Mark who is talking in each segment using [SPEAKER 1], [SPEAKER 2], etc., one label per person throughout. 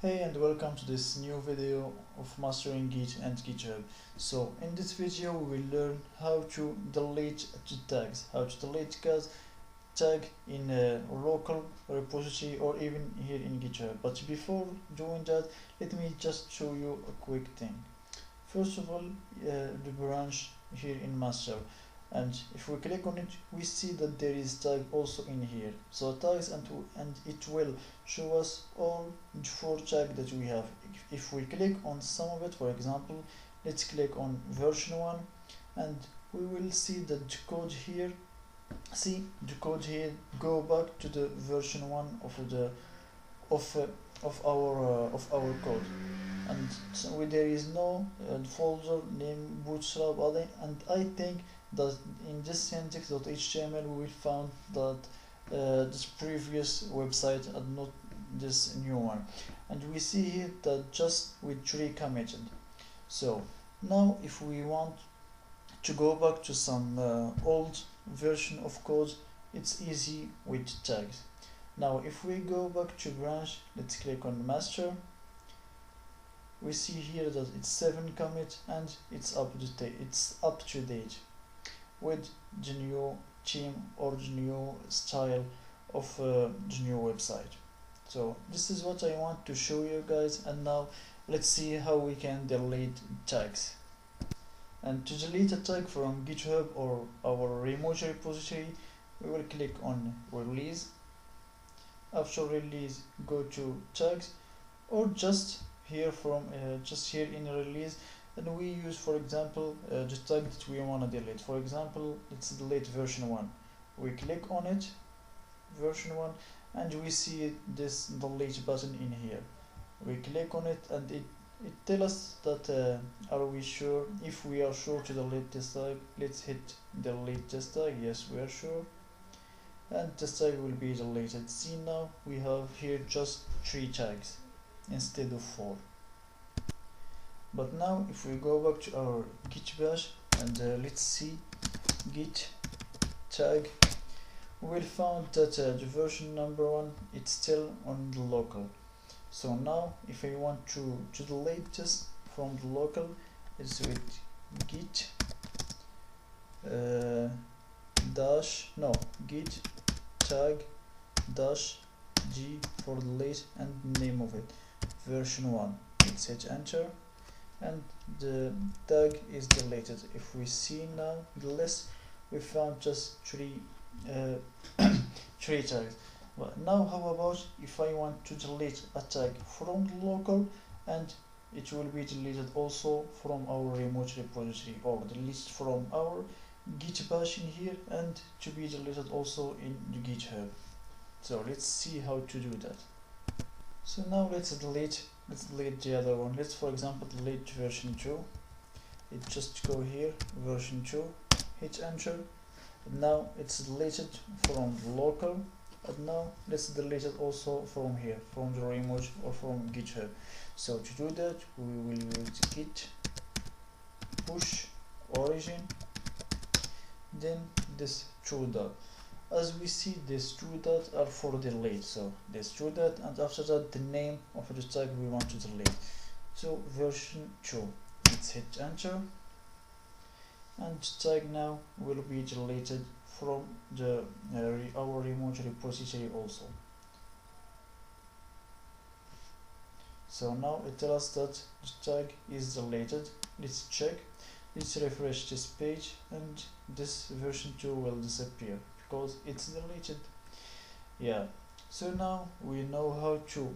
[SPEAKER 1] Hey and welcome to this new video of mastering Git and GitHub. So in this video we will learn how to delete tags, how to delete tag in a local repository or even here in GitHub. But before doing that, let me just show you a quick thing. First of all, the branch here in master, and if we click on it we see that there is tag also in here, so tags, and it will show us all the 4 tags that we have. If we click on some of it, for example, let's click on version 1, and we will see that the code here, go back to the version 1 of our code, and so there is no folder named bootstrap add-in, and I think that in this syntax.html we will found that this previous website and not this new one, and we see here that just with 3 committed. So now if we want to go back to some old version of code, it's easy with tags. Now if we go back to branch, let's click on master, we see here that it's 7 commit and it's up to date with the new theme or the new style of the new website. So this is what I want to show you guys, and now let's see how we can delete tags. And to delete a tag from GitHub or our remote repository, we will click on release. After release, go to tags, or just here in release, and we use, for example, the tag that we want to delete. For example, let's delete version 1. We click on it, version 1, and we see this delete button in here. We click on it and it tells us that are we sure. If we are sure to delete this tag, let's hit delete this tag. Yes, we are sure, and this tag will be deleted. See, now we have here just 3 tags instead of 4. But now if we go back to our git bash and let's see git tag, we will find that the version number 1, it's still on the local. So now if I want to delete this from the local, it's with git git tag dash g for delete and name of it version 1. Let's hit enter, and the tag is deleted. If we see now the list, we found just 3 tags. But now how about if I want to delete a tag from the local, and it will be deleted also from our remote repository, or the list from our git bash in here, and to be deleted also in the GitHub. So let's see how to do that. So now let's delete the other one. Let's, for example, delete version 2. It just go here, version 2, hit enter, and now it's deleted from the local. And now let's delete it also from here, from the remote or from GitHub. So to do that, we will use git push origin, then this true dot. As we see, these 2 dots are for delete, so this 2 dot, and after that the name of the tag we want to delete. So version 2, let's hit enter, and tag now will be deleted from the our remote repository also. So now it tells us that the tag is deleted. Let's check, let's refresh this page, and this version 2 will disappear because it's deleted. Yeah, so now we know how to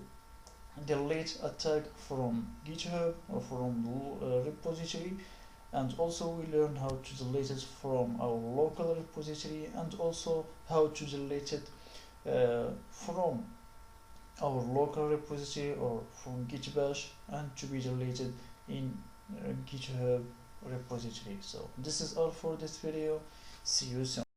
[SPEAKER 1] delete a tag from GitHub or from the repository, and also we learn how to delete it from our local repository, and also how to delete it from our local repository or from git bash, and to be deleted in GitHub repository. So this is all for this video. See you soon.